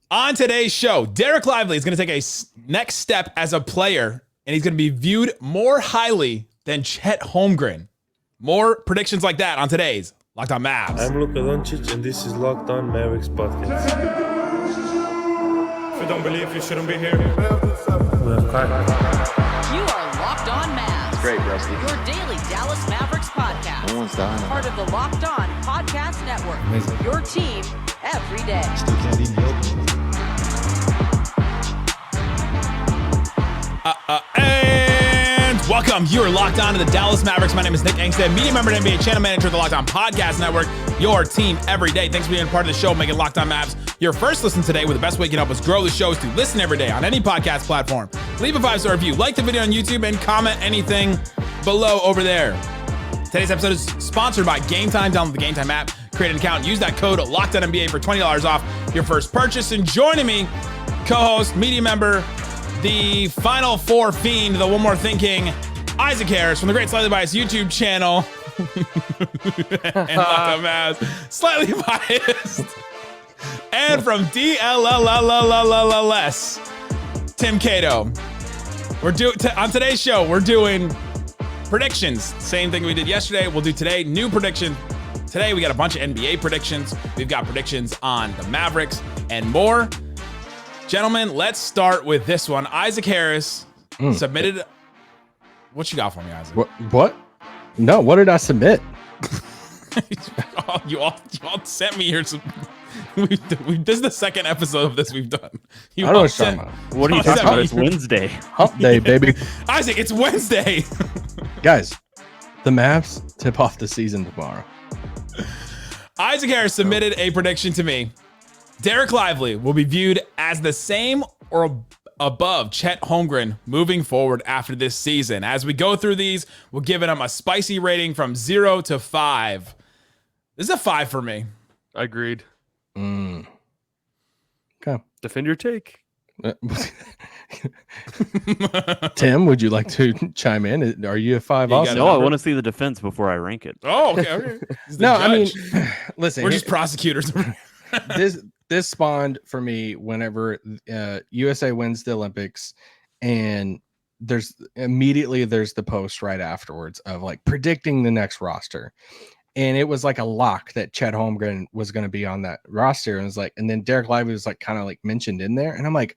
On today's show, Dereck Lively is going to take a next step as a player, and he's going to be viewed more highly than Chet Holmgren. More predictions like that on today's Locked On Mavs. I'm Luka Doncic, and this is Locked On Mavericks podcast. If you don't believe, you shouldn't be here. We have Kyrie. You are Locked On Mavs. Great, Rusty. Your daily Dallas Mavericks podcast. No one's dying. Part of the Locked On Podcast Network. Amazing. Your team every day. Still can't even build. And welcome. You are locked on to the Dallas Mavericks. My name is Nick Angstadt, media member and NBA channel manager of the Locked On Podcast Network. Your team every day. Thanks for being a part of the show, making Locked On Mavs your first listen today. With the best way you can help us grow the show is to listen every day on any podcast platform. Leave a 5-star review, like the video on YouTube, and comment anything below over there. Today's episode is sponsored by Game Time. Download the Game Time app, create an account, use that code LOCKEDONNBA for $20 off your first purchase. And joining me, co-host, media member, the Final Four fiend, the One More Thing King, Isaac Harris from the Great Slightly Biased YouTube channel. And Locked On Mavs, Slightly Biased. And from DLLLLLS, Tim Cato. On today's show, we're doing predictions. Same thing we did yesterday. We'll do today. New prediction. Today, we got a bunch of NBA predictions. We've got predictions on the Mavericks and more. Gentlemen, let's start with this one. Isaac Harris submitted. What you got for me, Isaac? What? No, what did I submit? you all sent me here some. This is the second episode of this we've done. I don't know what you're talking about. What are you talking about? It's Wednesday. Hump day, baby. Isaac, it's Wednesday. Guys, the Mavs tip off the season tomorrow. Isaac Harris submitted a prediction to me. Dereck Lively will be viewed as the same or above Chet Holmgren moving forward after this season. As we go through these, we're giving him a spicy rating from 0 to 5. This is a 5 for me. Agreed. Okay. Defend your take. Tim, would you like to chime in? Are you a 5 also? No, I want to see the defense before I rank it. Oh, okay. No, I mean, listen. We're just prosecutors. This spawned for me whenever USA wins the Olympics, and there's the post right afterwards of like predicting the next roster. And it was like a lock that Chet Holmgren was going to be on that roster. And it was like, and then Dereck Lively was like kind of like mentioned in there. And I'm like,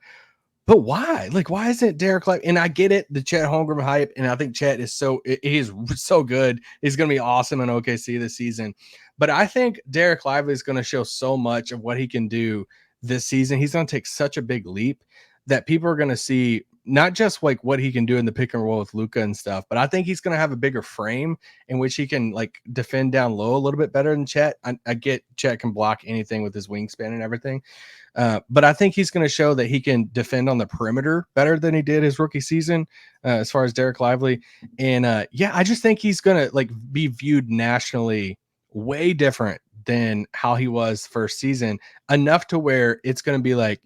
but why? Like, why isn't Dereck Lively? And I get it, the Chet Holmgren hype. And I think Chet is he's so good. He's going to be awesome in OKC this season. But I think Dereck Lively is going to show so much of what he can do this season. He's going to take such a big leap that people are going to see not just like what he can do in the pick and roll with Luka and stuff, but I think he's going to have a bigger frame in which he can like defend down low a little bit better than Chet. I get Chet can block anything with his wingspan and everything. But I think he's going to show that he can defend on the perimeter better than he did his rookie season as far as Dereck Lively. And I just think he's going to like be viewed nationally way different than how he was first season, enough to where it's going to be like,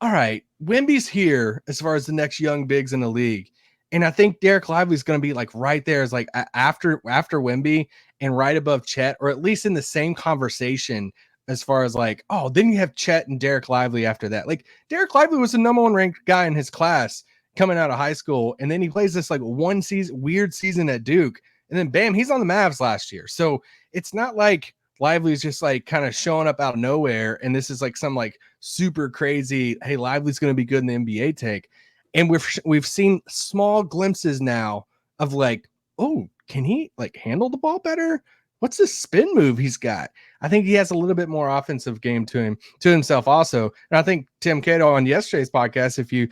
all right, Wemby's here as far as the next young bigs in the league. And I think Dereck Lively is going to be like right there as like after Wemby and right above Chet, or at least in the same conversation as far as like, oh, then you have Chet and Dereck Lively after that. Like Dereck Lively was the number 1 ranked guy in his class coming out of high school. And then he plays this like weird season at Duke. And then bam, he's on the Mavs last year. So it's not like Lively's just like kind of showing up out of nowhere. And this is like some like super crazy, hey, Lively's going to be good in the NBA take. And we've seen small glimpses now of like, oh, can he like handle the ball better? What's this spin move he's got? I think he has a little bit more offensive game to himself also. And I think Tim Cato on yesterday's podcast, if you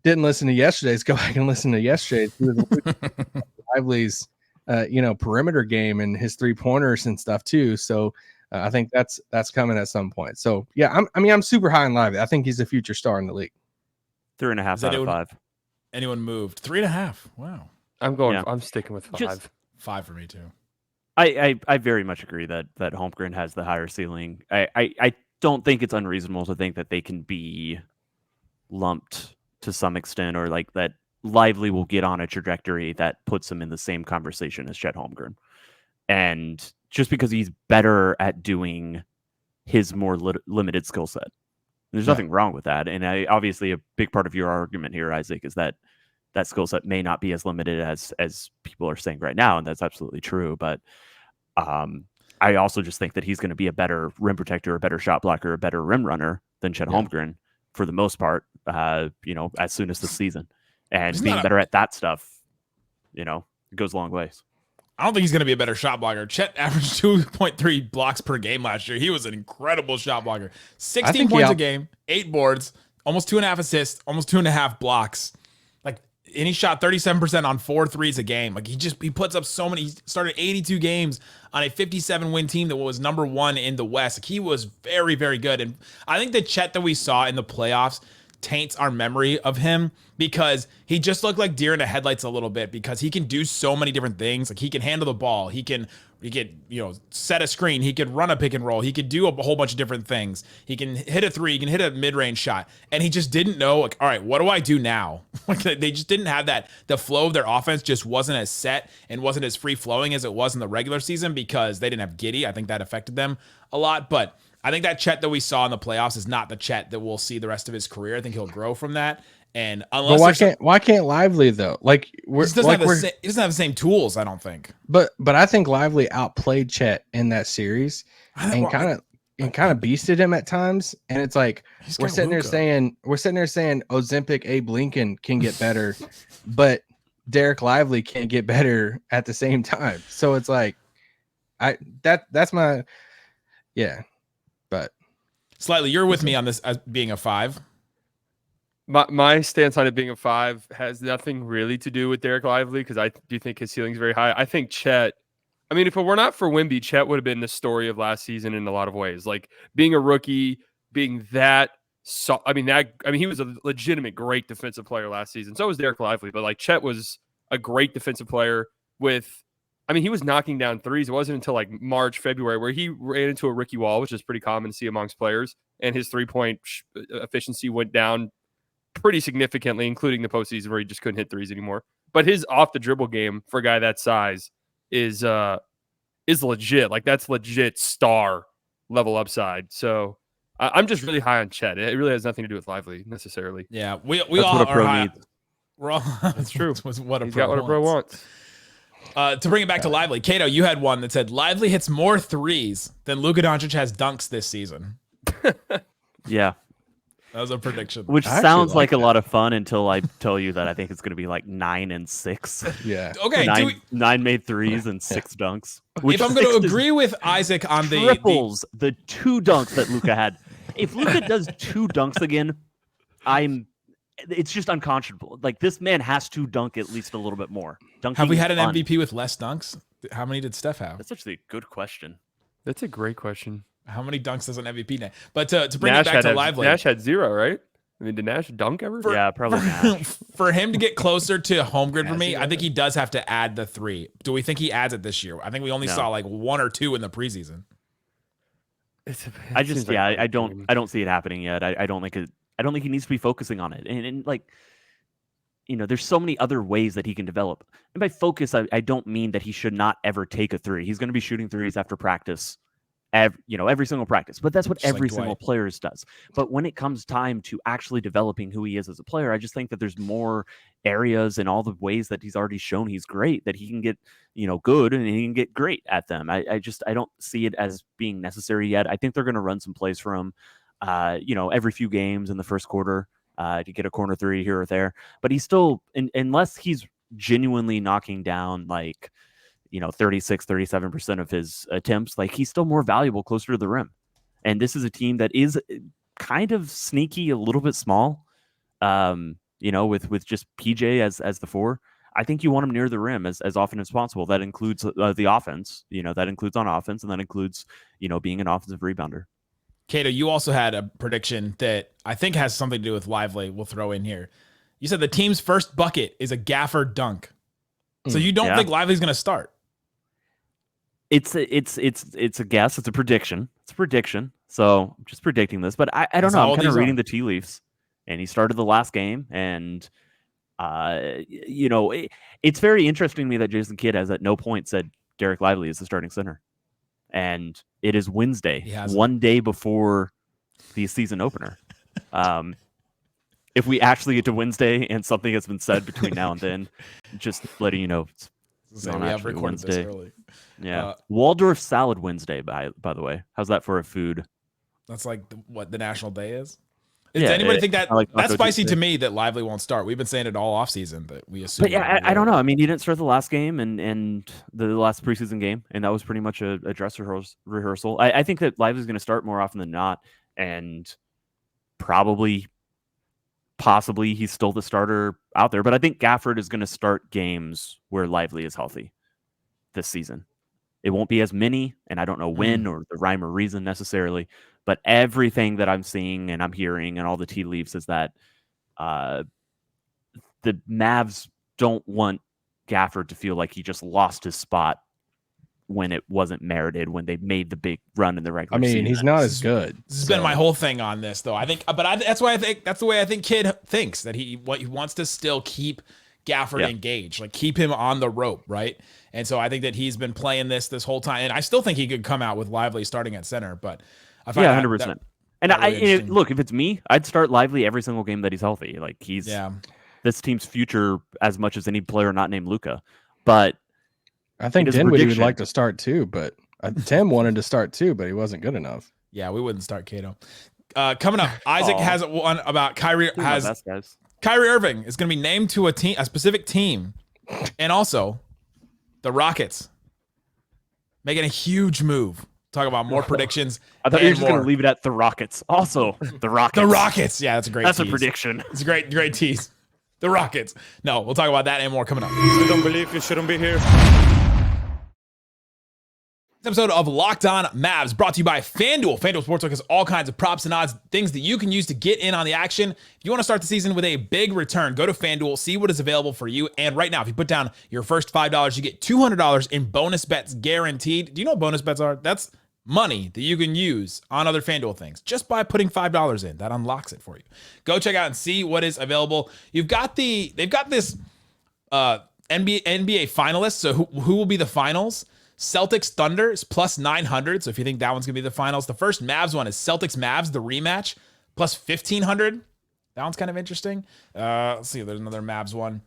didn't listen to yesterday's, go back and listen to yesterday's. Lively's perimeter game and his 3-pointers and stuff too. So I think that's coming at some point. So yeah, I'm super high on Lively. I think he's a future star in the league. 3.5 out of 5. Anyone moved? 3.5. Wow. I'm sticking with 5. Just 5 for me too. I very much agree that Holmgren has the higher ceiling. I don't think it's unreasonable to think that they can be lumped to some extent, or like that Lively will get on a trajectory that puts him in the same conversation as Chet Holmgren. And just because he's better at doing his more limited skill set. There's nothing wrong with that. And obviously a big part of your argument here, Isaac, is that skill set may not be as limited as people are saying right now, and that's absolutely true. But I also just think that he's going to be a better rim protector, a better shot blocker, a better rim runner than Chet Holmgren for the most part, as soon as the season. And being better at that stuff, it goes a long ways. I don't think he's going to be a better shot blocker. Chet averaged 2.3 blocks per game last year. He was an incredible shot blocker. 16 points a game, 8 boards, almost 2.5 assists, almost 2.5 blocks. And he shot 37% on 4 threes a game. He puts up so many. He started 82 games on a 57-win team that was number 1 in the West. He was very, very good. And I think the Chet that we saw in the playoffs taints our memory of him because he just looked like deer in the headlights a little bit because he can do so many different things. He can handle the ball. He could set a screen. He could run a pick and roll. He could do a whole bunch of different things. He can hit a 3. He can hit a mid-range shot. And he just didn't know, all right, what do I do now? They just didn't have that. The flow of their offense just wasn't as set and wasn't as free-flowing as it was in the regular season because they didn't have Giddey. I think that affected them a lot. But I think that Chet that we saw in the playoffs is not the Chet that we'll see the rest of his career. I think he'll grow from that. And unless why can't Lively though? He doesn't have the same tools, I don't think. But I think Lively outplayed Chet in that series and kind of beasted him at times. And it's like we're sitting there saying Ozempic Abe Lincoln can get better, but Dereck Lively can't get better at the same time. So it's like that's my But Slightly, you're with me on this as being a 5. My stance on it being a 5 has nothing really to do with Dereck Lively because I do think his ceiling is very high. I think Chet, if it were not for Wemby, Chet would have been the story of last season in a lot of ways. Like being a rookie, being that. He was a legitimate great defensive player last season. So was Dereck Lively, but Chet was a great defensive player with. He was knocking down threes. It wasn't until March, February where he ran into a rookie wall, which is pretty common to see amongst players, and his 3-point efficiency went down pretty significantly, including the postseason where he just couldn't hit threes anymore. But his off the dribble game for a guy that size is legit. That's legit star level upside. So I'm just really high on Chet. It really has nothing to do with Lively necessarily. Yeah, we That's all what a pro are high. needs. We're all. That's true. What a He's pro got what a pro wants. To bring it back to Lively, Cato, you had one that said Lively hits more threes than Luka Doncic has dunks this season. Yeah. That was a prediction. Which sounds like a lot of fun until I tell you that I think it's going to be 9 and 6. Yeah. Okay. 9 made threes and 6 dunks. If I'm going to agree with Isaac on triples the 2 dunks that Luka had. If Luka does 2 dunks again, it's just unconscionable. This man has to dunk at least a little bit more. Have we had an MVP with less dunks? How many did Steph have? That's actually a good question. That's a great question. How many dunks does an MVP now? But to bring it back to Lively. Nash had 0, right? Did Nash dunk ever? Yeah, probably Nash. For him to get closer to Holmgren for me, I think he does have to add the 3. Do we think he adds it this year? I think we only saw 1 or 2 in the preseason. I don't see it happening yet. I don't think he needs to be focusing on it. And there's so many other ways that he can develop. And by focus, I don't mean that he should not ever take a 3. He's going to be shooting threes after practice. Every single practice, but that's what Just every like single player does. But when it comes time to actually developing who he is as a player, I just think that there's more areas and all the ways that he's already shown he's great that he can get, good and he can get great at them. I don't see it as being necessary yet. I think they're going to run some plays for him, every few games in the first quarter to get a corner 3 here or there. But he's still, unless he's genuinely knocking down 36, 37% of his attempts, he's still more valuable closer to the rim. And this is a team that is kind of sneaky, a little bit small, with just PJ as the 4. I think you want him near the rim as often as possible. That includes the offense, that includes on offense, and that includes, being an offensive rebounder. Cato, you also had a prediction that I think has something to do with Lively. We'll throw in here. You said the team's first bucket is a Gafford dunk. So you don't think Lively's going to start? It's a guess. It's a prediction. So I'm just predicting this, but I don't know. I'm kind of reading the tea leaves, and he started the last game, and it's very interesting to me that Jason Kidd has at no point said Dereck Lively is the starting center, and it is Wednesday, one day before the season opener. If we actually get to Wednesday and something has been said between now and then, just letting you know, it's So not we have actually recorded Wednesday. this early. Yeah, Waldorf Salad Wednesday. By the way, how's that for a food? That's like what the national day is. Yeah, Does anybody think that I like that's Taco spicy Tuesday. to me that Lively won't start? We've been saying it all off season, but we assume. But yeah, I don't know. I mean, he didn't start the last game and the last preseason game, and that was pretty much a dress rehearsal. I think that Lively's going to start more often than not, and possibly he's still the starter out there. But I think Gafford is going to start games where Lively is healthy this season. It won't be as many, and I don't know when or the rhyme or reason necessarily, but everything that I'm seeing and I'm hearing and all the tea leaves is that the Mavs don't want Gafford to feel like he just lost his spot when it wasn't merited, when they made the big run in the regular season. He's not as good. This has been my whole thing on this, though. I think, that's the way I think Kid thinks, that he wants to still keep Gafford engaged, like keep him on the rope, right? And so I think that he's been playing this whole time, and I still think he could come out with Lively starting at center, but I find 100%. And look, if it's me, I'd start Lively every single game that he's healthy. Like he's this team's future as much as any player not named Luka. But I think Dinwiddie would like to start too, but Tim wanted to start too, but he wasn't good enough. Yeah, we wouldn't start Cato. Coming up, Isaac has one about Kyrie. Kyrie Irving is going to be named to a specific team, and also the Rockets making a huge move. Talk about more predictions. I thought you were just going to leave it at the Rockets. Also, the Rockets. The Rockets. Yeah, that's a great tease. A prediction. It's a great tease. The Rockets. No, we'll talk about that and more coming up. You don't believe you shouldn't be here. This episode of Locked On Mavs brought to you by FanDuel. FanDuel Sportsbook has all kinds of props and odds, things that you can use to get in on the action. If you want to start the season with a big return, go to FanDuel, see what is available for you. And right now, if you put down your first $5, you get $200 in bonus bets guaranteed. Do you know what bonus bets are? That's money that you can use on other FanDuel things just by putting $5 in. That unlocks it for you. Go check out and see what is available. They've got this NBA finalists. So who will be the finals? Celtics Thunder is plus 900. So if you think that one's going to be the finals, the first Mavs one is Celtics Mavs, the rematch, plus 1500. That one's kind of interesting. Let's see if there's another Mavs one.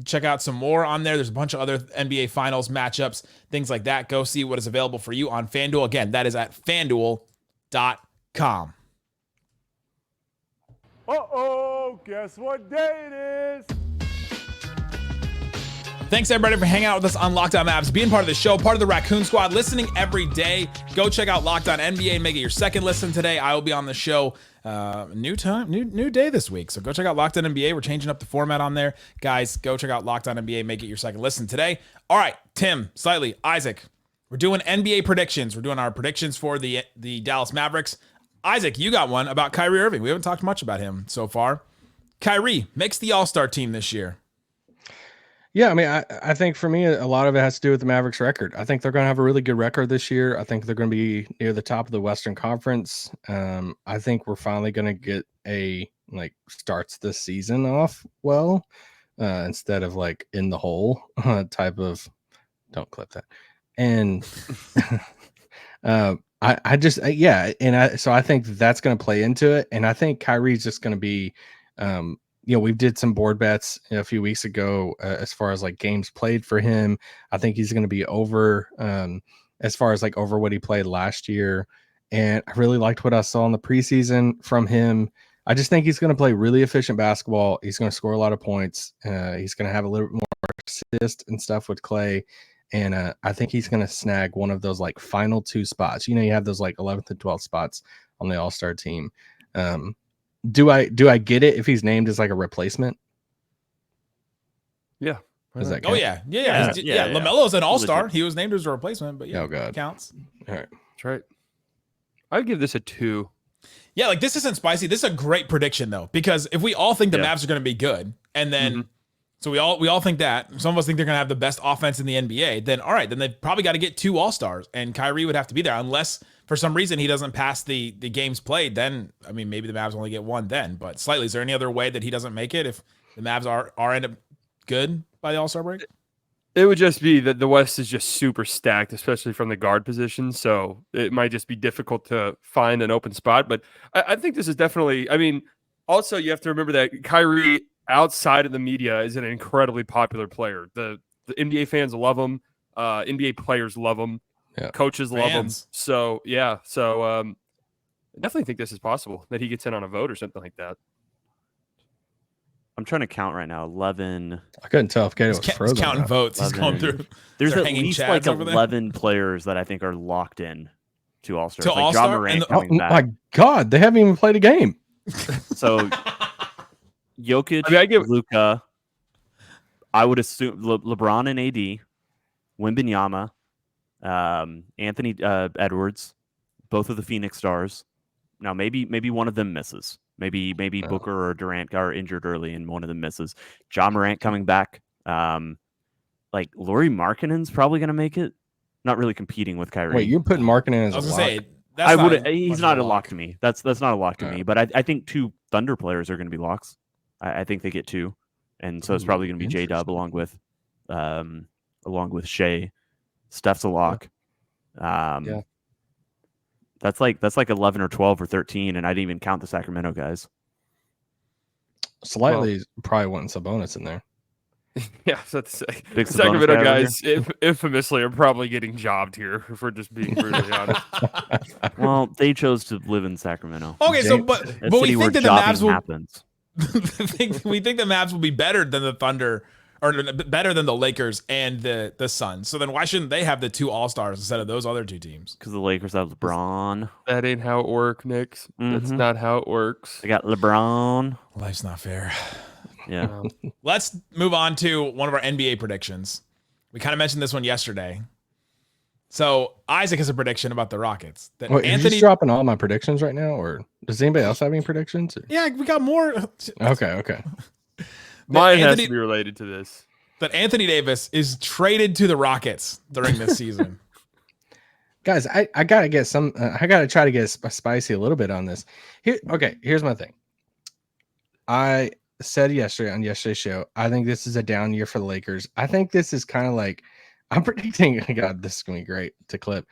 Check out some more on there. There's a bunch of other NBA finals matchups, things like that. Go see what is available for you on FanDuel. Again, that is at FanDuel.com. Guess what day it is? Thanks, everybody, for hanging out with us on Locked On Mavs, being part of the show, part of the Raccoon Squad, listening every day. Go check out Locked On NBA and make it your second listen today. I will be on the show new day this week. So go check out Locked On NBA. We're changing up the format on there. Guys, go check out Locked On NBA, make it your second listen today. All right, Tim, Slightly, Isaac, we're doing NBA predictions. We're doing our predictions for the Dallas Mavericks. Isaac, you got one about Kyrie Irving. We haven't talked much about him so far. Kyrie makes the All-Star team this year. Yeah, I mean, I think for me, a lot of it has to do with the Mavericks record. I think they're going to have a really good record this year. I think they're going to be near the top of the Western Conference. I think we're finally going to get starts this season off well, instead of in the hole type of, don't clip that. And so I think that's going to play into it. And I think Kyrie's just going to be, we did some board bets a few weeks ago as far as games played for him. I think he's going to be over as far as over what he played last year. And I really liked what I saw in the preseason from him. I just think he's going to play really efficient basketball. He's going to score a lot of points. He's going to have a little bit more assist and stuff with Klay. And I think he's going to snag one of those final two spots. You have those 11th and 12th spots on the All-Star team. Do I get it if he's named as a replachement? Yeah. Does that count? Oh yeah. LaMelo's an all-star. Legit. He was named as a replacement, but Oh god, counts. All right, that's right. I'd give this a 2. Yeah, this isn't spicy. This is a great prediction though, because if we all think the Mavs are going to be good, and then so we all think that, some of us think they're going to have the best offense in the NBA, then all right, then they've probably got to get 2 all-stars, and Kyrie would have to be there unless for some reason he doesn't pass the games played. Then I mean, maybe the Mavs only get 1 then. But Slightly, is there any other way that he doesn't make it if the Mavs are end up good by the All-Star break? It would just be that the West is just super stacked, especially from the guard position. So it might just be difficult to find an open spot. But I think this is definitely, I mean, also you have to remember that Kyrie outside of the media is an incredibly popular player. The NBA fans love him. NBA players love him. Yeah. Coaches love him. Fans. So, yeah. So I definitely think this is possible that he gets in on a vote or something like that. I'm trying to count right now. 11. I couldn't tell if Cato was He's frozen. counting or not. votes. He's going 11. through. There's They're at hanging least chads like over there. 11 players that I think are locked in to All-Stars. To Like All-Star? John Morant And the- Oh coming back. my God, they haven't even played a game. So Jokic, I mean, I give- Luka, I would assume LeBron and AD, Wembanyama, Anthony Edwards, both of the Phoenix Stars. Now maybe one of them misses. Maybe Booker or Durant are injured early and one of them misses. John Morant coming back. Like Lauri Markkanen's probably going to make it. Not really competing with Kyrie. Wait, you're putting Markkanen as I was a gonna lock? say that's I not would. much He's of not a lock to me. That's not a lock to Alright. me. But I think 2 Thunder players are going to be locks. I think they get 2, and so it's Ooh, probably going to be J Dub interesting. along with Shea. Steph's a lock. Yeah. That's like 11 or 12 or 13, and I didn't even count the Sacramento guys. Slightly, probably wanting Sabonis in there. Yeah, so that's the Big Sacramento Sabonis guy over guys infamously are probably getting jobbed here, if we're just being brutally honest. Well, they chose to live in Sacramento. Okay, so James- but A we city where think that the jobbing Mavs will happens. we think the Mavs will be better than the Thunder or better than the Lakers and the Suns. So then why shouldn't they have the 2 All-Stars instead of those other 2 teams? Because the Lakers have LeBron. That ain't how it works, Nick. That's Mhm. not how it works. They got LeBron. Life's not fair. Yeah. Let's move on to one of our NBA predictions. We kind of mentioned this one yesterday. So Isaac has a prediction about the Rockets. That Wait, are you Anthony. just dropping all my predictions right now, or does anybody else have any predictions? Yeah, we got more. Okay. Mine has Anthony- to be related to this. That Anthony Davis is traded to the Rockets during this season. Guys, I gotta get some. I gotta try to get spicy a little bit on this. Here's my thing. I said yesterday on yesterday's show, I think this is a down year for the Lakers. I think this is kind of like I'm predicting. God, this is gonna be great to clip.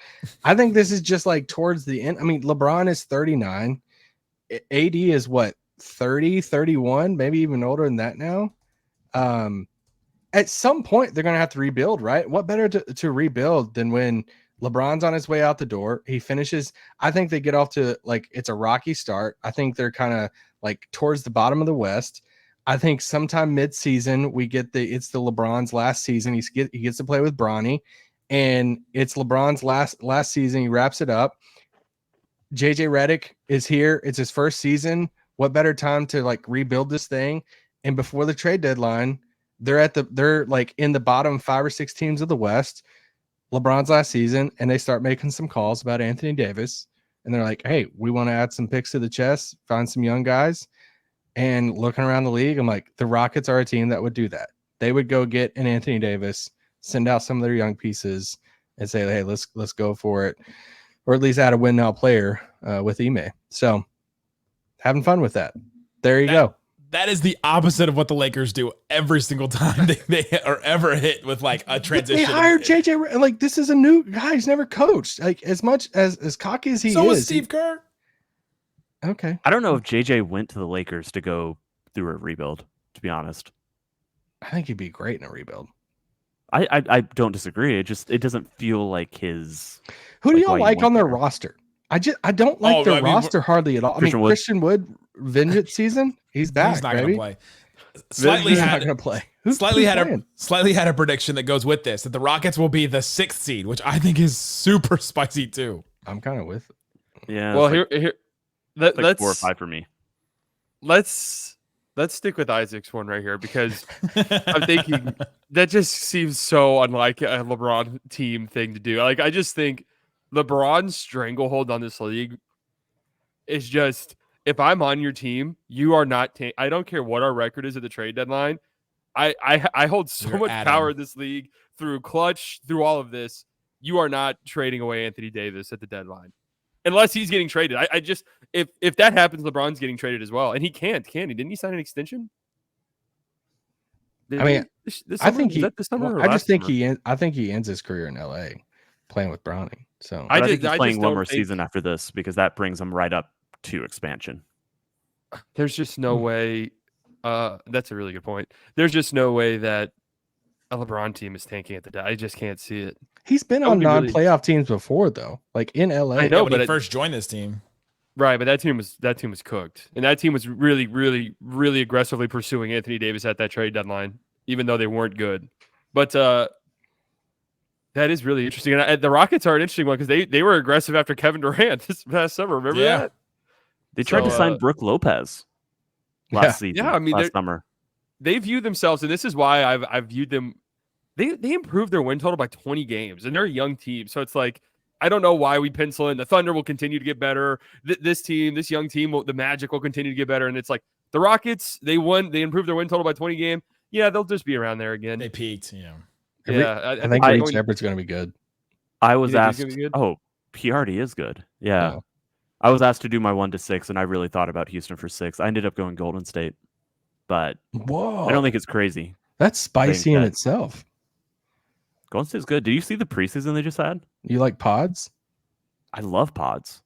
I think this is just like towards the end. I mean, LeBron is 39. AD is what 30, 31, maybe even older than that now. At some point, they're gonna have to rebuild, right? What better to rebuild than when LeBron's on his way out the door? He finishes. I think they get off to like it's a rocky start. I think they're kind of like towards the bottom of the West. I think sometime mid-season we get it's the LeBron's last season. He gets to play with Bronny, and it's LeBron's last season. He wraps it up. JJ Redick is here. It's his first season. What better time to like rebuild this thing? And before the trade deadline, they're like in the bottom 5 or 6 teams of the West. LeBron's last season, and they start making some calls about Anthony Davis, and they're like, "Hey, we want to add some picks to the chest, find some young guys." And looking around the league, I'm like, the Rockets are a team that would do that. They would go get an Anthony Davis, send out some of their young pieces, and say, "Hey, let's go for it," or at least add a win now player with Ime. So, having fun with that. There you go. That is the opposite of what the Lakers do every single time they are ever hit with like a transition. They hired JJ. Like, this is a new guy. He's never coached. Like, as much as cocky as he So is. is Steve Kerr. Okay. I don't know if JJ went to the Lakers to go through a rebuild, to be honest. I think he'd be great in a rebuild. I don't disagree. It doesn't feel like his. Who do Like, y'all why you like went on their there. roster? I don't like Oh, their I mean, roster hardly at all. Christian I mean, Wood. Christian Wood, vengeance season, he's back. He's not baby. going to play. Slightly He's not had going to play. Who's slightly playing? had a prediction that goes with this that the Rockets will be the 6th seed, which I think is super spicy too. I'm kind of with. Yeah. Well, it's here, like let's 4 or 5 for me. let's stick with Isaac's one right here because I'm thinking that just seems so unlike a LeBron team thing to do. Like, I just think LeBron's stranglehold on this league is just, if I'm on your team, you are not. I don't care what our record is at the trade deadline. I hold so You're much Adam. power in this league through clutch, through all of this. You are not trading away Anthony Davis at the deadline. Unless he's getting traded. I just, if that happens, LeBron's getting traded as well. And he can't, can he? Didn't he sign an extension? I mean, I think was that this summer or I just last think summer? I think he ends his career in LA playing with Brownie. So I But I think just he's playing one don't more think- season after this because that brings him right up to expansion. There's just no way. That's a really good point. There's just no way that a LeBron team is tanking at the. I just can't see it. he's been That would on be really- non-playoff teams before, though, like in LA. I know, when but he it- first joined this team. Right, but that team was cooked, and that team was really, really, really aggressively pursuing Anthony Davis at that trade deadline, even though they weren't good. But that is really interesting. And the Rockets are an interesting one because they were aggressive after Kevin Durant this past summer. Remember Yeah. that? They tried to So, sign Brooke Lopez last season. Yeah, I mean, last summer. They view themselves, and this is why I've viewed them. They improved their win total by 20 games, and they're a young team. So it's like, I don't know why we pencil in the Thunder will continue to get better. This young team, the Magic will continue to get better. And it's like the Rockets, they improved their win total by 20 game. Yeah, they'll just be around there again. They peaked, Yeah, I think Reed Shepard's going to be good. I was think he's asked. gonna be good? Oh, he already is good. Yeah. Yeah. I was asked to do my 1 to 6, and I really thought about Houston for 6. I ended up going Golden State, but Whoa, I don't think it's crazy. that's spicy think in that- itself. Golden State's good. Did you see the preseason they just had? You like pods? I love Pods.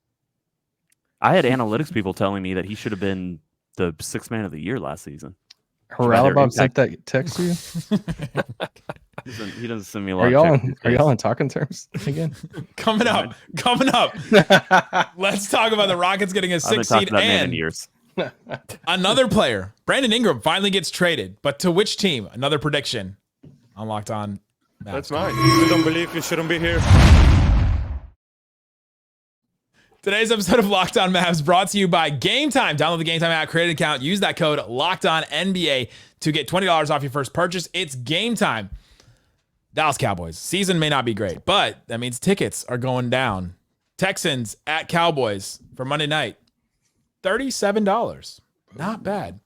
I had analytics people telling me that he should have been the 6th man of the year last season. Haralabob sent that text to you. He doesn't send me a lot. Are of y'all text on, these are days. y'all on talking terms again? Coming up. Let's talk about the Rockets getting a I haven't 6 talked seed about man in and years. another player. Brandon Ingram finally gets traded, but to which team? Another prediction on Locked On Mavs. That's mine. If you don't believe, you shouldn't be here. Today's episode of Locked On Mavs brought to you by Game Time. Download the Game Time app, create an account, use that code LOCKEDONNBA to get $20 off your first purchase. It's Game Time. Dallas Cowboys. Season may not be great, but that means tickets are going down. Texans at Cowboys for Monday night. $37. Not bad.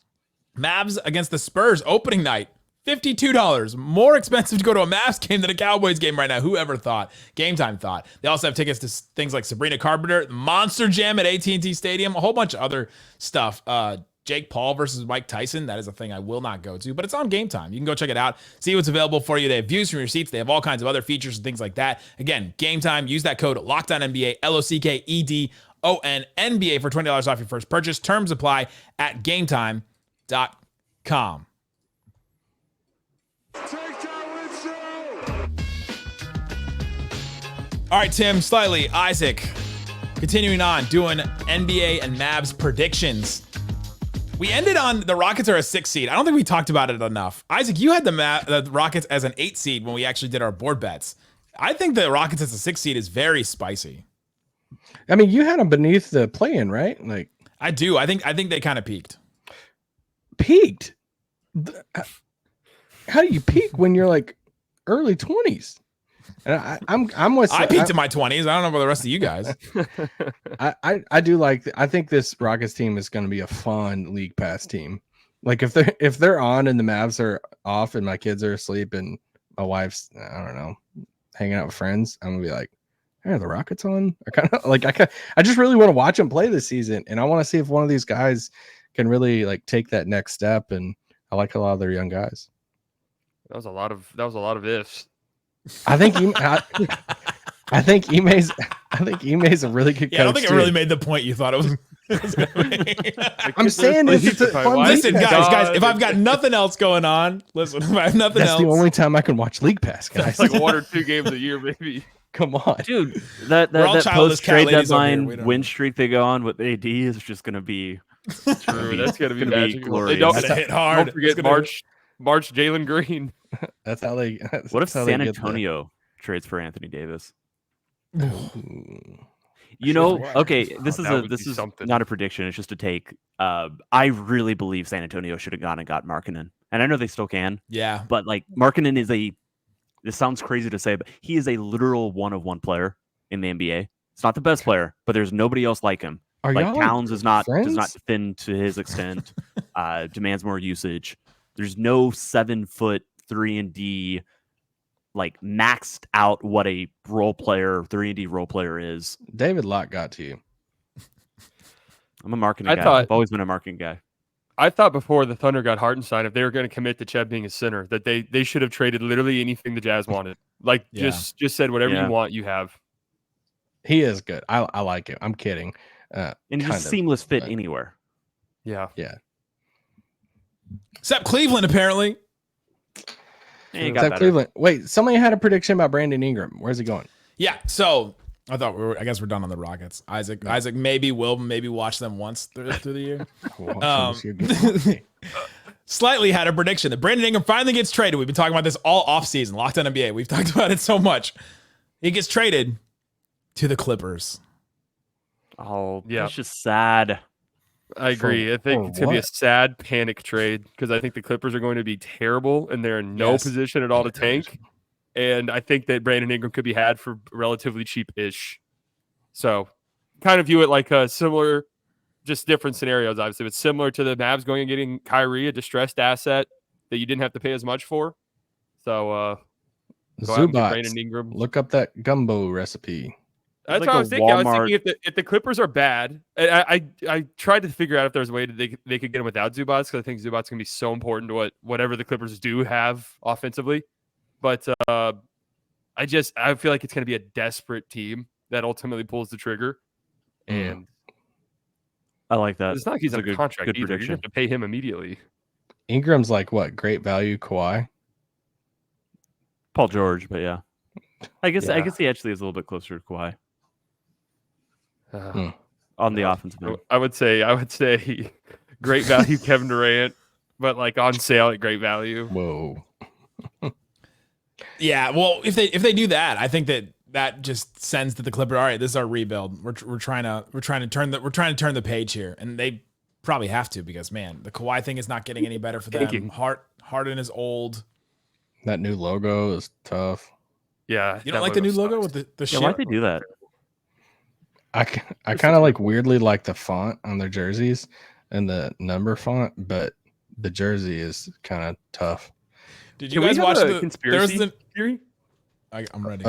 Mavs against the Spurs opening night. $52. More expensive to go to a Mavs game than a Cowboys game right now. Whoever thought? Game Time thought. They also have tickets to things like Sabrina Carpenter, Monster Jam at AT&T Stadium, a whole bunch of other stuff. Jake Paul versus Mike Tyson. That is a thing I will not go to, but it's on Game Time. You can go check it out, see what's available for you. They have views from your seats. They have all kinds of other features and things like that. Again, Game Time. Use that code LOCKEDONNBA, LOCKEDON NBA for $20 off your first purchase. Terms apply at GameTime.com. All right, Tim, slightly, Isaac, continuing on, doing NBA and Mavs predictions. We ended on the Rockets are a 6 seed. I don't think we talked about it enough. Isaac, you had the Rockets as an 8 seed when we actually did our board bets. I think the Rockets as a 6 seed is very spicy. I mean, you had them beneath the play-in, right? Like I do. I think they kind of peaked. peaked. How do you peak when you're like early 20s? And I'm with. I peaked in my 20s. I don't know about the rest of you guys. I do like. I think this Rockets team is going to be a fun league pass team. Like if they're on and the Mavs are off and my kids are asleep and my wife's I don't know hanging out with friends, I'm gonna be like, hey, are the Rockets on? I kind of like I just really want to watch them play this season, and I want to see if one of these guys can really like take that next step. And I like a lot of their young guys. That was a lot of ifs. I think I think Ime's a really good coach. Yeah, I don't think it too. really made the point you thought it was going to make. I'm saying it's a fun league Listen, pass. guys, if I've got nothing else going on, listen, if I have nothing That's else. the only time I can watch league pass, guys. It's like 1 or 2 games a year, maybe. Come on, Dude, that We're all childless post trade cat ladies over here. deadline We don't win know. streak they go on with AD is just going to be True, that's gonna be gonna be magical. glorious. They don't, It's gonna hit hard. don't forget It's gonna- March Jalen Green. that's how they. What if that's how they San get there. Antonio trades for Anthony Davis? Ooh. You know, Sure. okay, Oh, this that would is be something. not a prediction. It's just a take. I really believe San Antonio should have gone and got Markkanen, and I know they still can, Yeah. but like Markkanen is this sounds crazy to say, but he is a literal 1-of-1 player in the NBA. It's not the best player, but there's nobody else like him. Are Like y'all Towns does not friends? defend to his extent. Demands more usage. There's no 7-foot 3-and-D like maxed out what a role player 3-and-D role player is. David Locke got to you. I'm a marketing I guy. thought- I've always been a marketing guy. I thought before the Thunder got Hartenstein, if they were going to commit to Chet being a center, that they should have traded literally anything the Jazz wanted. Like just said whatever you want, you have. He is good. I like him. I'm kidding. And he's a seamless fit anywhere. Yeah. Except Cleveland, apparently. Except Cleveland. Wait, somebody had a prediction about Brandon Ingram. Where's he going? Yeah, so I guess we're done on the Rockets. Isaac maybe watch them once through the year. Slightly had a prediction that Brandon Ingram finally gets traded. We've been talking about this all offseason. Locked on NBA. We've talked about it so much. He gets traded to the Clippers. Oh, yeah. That's just sad. I agree. I think it's going to be a sad panic trade because I think the Clippers are going to be terrible and they're in no position at all to tank. And I think that Brandon Ingram could be had for relatively cheap-ish. So kind of view it like a similar, just different scenarios, obviously. But similar to the Mavs going and getting Kyrie, a distressed asset that you didn't have to pay as much for. So go out and get Brandon Ingram. Look up that gumbo recipe. That's like what I was thinking. Walmart. I was thinking if the Clippers are bad, and I tried to figure out if there was a way that they could get him without Zubac because I think Zubac's going to be so important to whatever the Clippers do have offensively. But I feel like it's going to be a desperate team that ultimately pulls the trigger. And I like that. It's not like he's on a contract either. Prediction. You have to pay him immediately. Ingram's like what? Great value, Kawhi? Paul George, but yeah. I guess he actually is a little bit closer to Kawhi. On the offensive end. I would say great value Kevin Durant, but like on sale at great value. Whoa. Yeah, well, if they do that, I think that just sends to the Clippers. All right, this is our rebuild. We're trying to turn the page here, and they probably have to because man, the Kawhi thing is not getting any better for them. Harden is old. That new logo is tough. Yeah, you don't like the new logo with the shit? Why'd they do that? I kind of like weirdly like the font on their jerseys and the number font, but the jersey is kind of tough. Did you guys watch the conspiracy theory? I'm ready.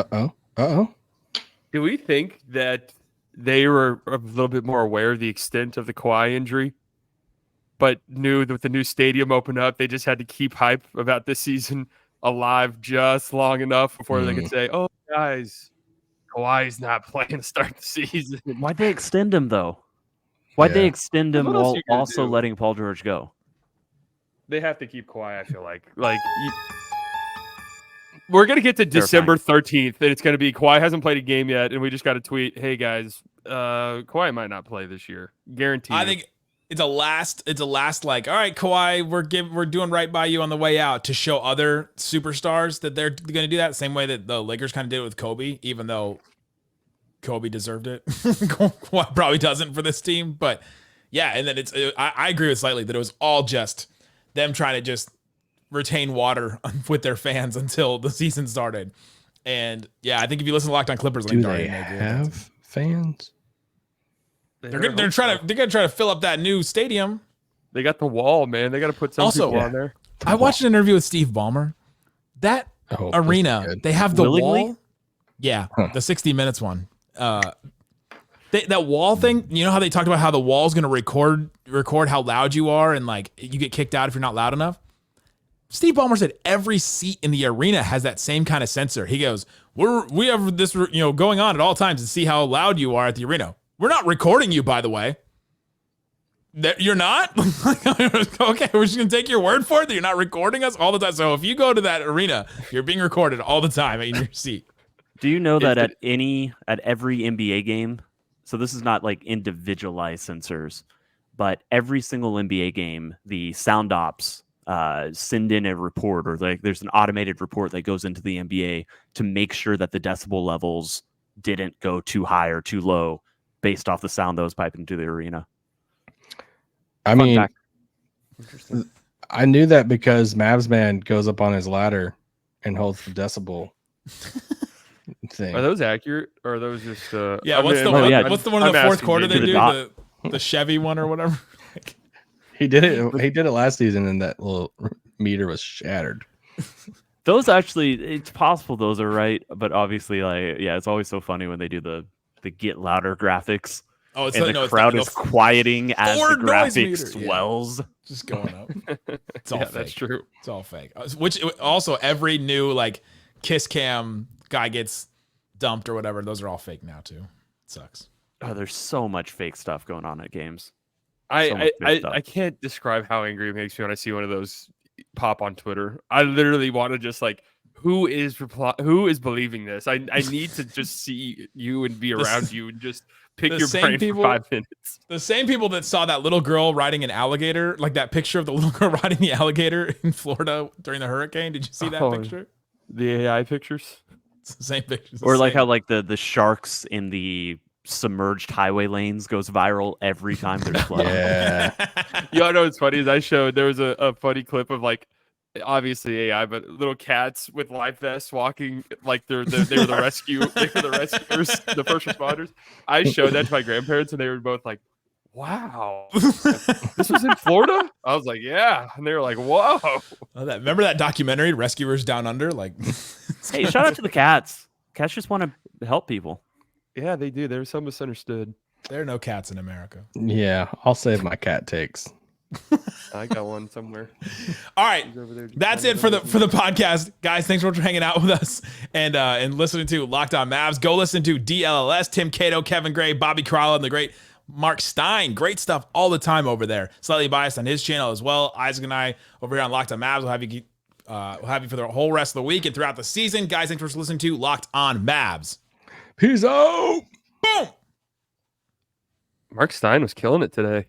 Do we think that they were a little bit more aware of the extent of the Kawhi injury, but knew that with the new stadium open up, they just had to keep hype about this season alive just long enough before they could say, "Oh, guys, Kawhi's not playing to start the season." Why'd they extend him though? Why'd they extend him while also letting Paul George go? They have to keep Kawhi. I feel like we're gonna get to December 13th, and it's gonna be Kawhi hasn't played a game yet, and we just got to tweet, "Hey guys, Kawhi might not play this year, guaranteed." I think it's a last like, all right, Kawhi, we're doing right by you on the way out to show other superstars that they're going to do that same way that the Lakers kind of did it with Kobe, even though Kobe deserved it. Kawhi probably doesn't for this team, but yeah, and then I agree with slightly that it was all just them trying to just retain water with their fans until the season started. And yeah, I think if you listen to Locked On Clippers, do they have fans? They're gonna try to fill up that new stadium. They got the wall, man. They got to put some people on there. I watched an interview with Steve Ballmer. That arena, they have the wall. Yeah, the 60 Minutes one. That wall thing. You know how they talked about how the wall's gonna record how loud you are, and like you get kicked out if you're not loud enough. Steve Ballmer said every seat in the arena has that same kind of sensor. He goes, "We have this, going on at all times to see how loud you are at the arena. We're not recording you, by the way. You're not? Okay, we're just going to take your word for it that you're not recording us all the time. So if you go to that arena, you're being recorded all the time in your seat." Do you know that at every NBA game, so this is not like individualized sensors, but every single NBA game, the sound ops send in a report, or like there's an automated report that goes into the NBA to make sure that the decibel levels didn't go too high or too low based off the sound that was piping into the arena. I mean, I knew that because Mavs man goes up on his ladder and holds the decibel thing. Are those accurate, or are those just? What's the one in the fourth quarter they do? The Chevy one or whatever. He did it. He did it last season, and that little meter was shattered. Those actually, it's possible those are right, but obviously, it's always so funny when they do the get louder graphics Oh, it's and no, the it's crowd not. is quieting as the Ford noise graphic meter. Yeah. swells. Just going up. It's all Yeah, fake. that's true. It's all fake. Which also every new like kiss cam guy gets dumped or whatever. Those are all fake now too. It sucks. Oh, there's so much fake stuff going on at games. I can't describe how angry it makes me when I see one of those pop on Twitter. I literally want to just like, who is believing this? I need to just see you and be around you and just pick your brain for 5 minutes. The same people that saw that little girl riding an alligator, like that picture of the little girl riding the alligator in Florida during the hurricane. Did you see that picture? The AI pictures? It's the same pictures. Or like how like the sharks in the submerged highway lanes goes viral every time there's flood. Yeah. You know what's funny is there was a funny clip of like, obviously AI, but little cats with life vests walking like they were the rescuers, the first responders. I showed that to my grandparents and they were both like, "Wow, this was in Florida?" I was like, "Yeah," and they were like, "Whoa!" Remember that documentary, Rescuers Down Under? Like, Hey, shout out to the cats. Cats just want to help people. Yeah, they do. They're so misunderstood. there are no cats in America. Yeah, I'll save my cat takes. I got one somewhere. All right, that's it for the podcast, guys. Thanks so much for hanging out with us and listening to Locked On Mavs. Go listen to DLLS, Tim Cato, Kevin Gray, Bobby Crowell, and the great Mark Stein. Great stuff all the time over there. Slightly biased on his channel as well. Isaac and I over here on Locked On Mavs will have you for the whole rest of the week and throughout the season. Guys, thanks for listening to Locked On Mavs. Peace out. Boom. Mark Stein was killing it today.